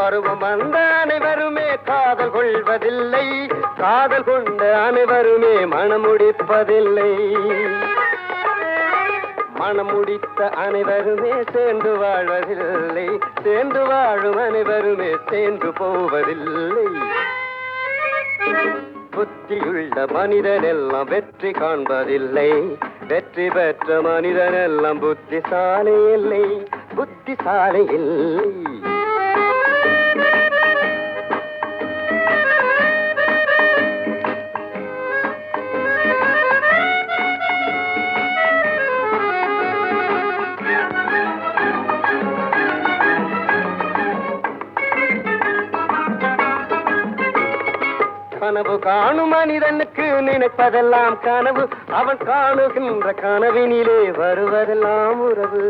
பருவம் வந்த அனைவருமே காதல் கொள்வதில்லை, காதல் கொண்ட அனைவருமே மணமுடிப்பதில்லை. மணமுடித்த அனைவருமே சேர்ந்து வாழ்வதில்லை, சேர்ந்து வாழும் அனைவருமே சேர்ந்து போவதில்லை. புத்தியுள்ள மனிதன் எல்லாம் வெற்றி காண்பதில்லை, வெற்றி பெற்ற மனிதன் எல்லாம் புத்திசாலி இல்லை, புத்திசாலி இல்லை. கனவு காணும் மனிதனுக்கு நினைப்பதெல்லாம் கனவு, அவன் காணுகின்ற கனவினிலே வருவதெல்லாம் உறவு.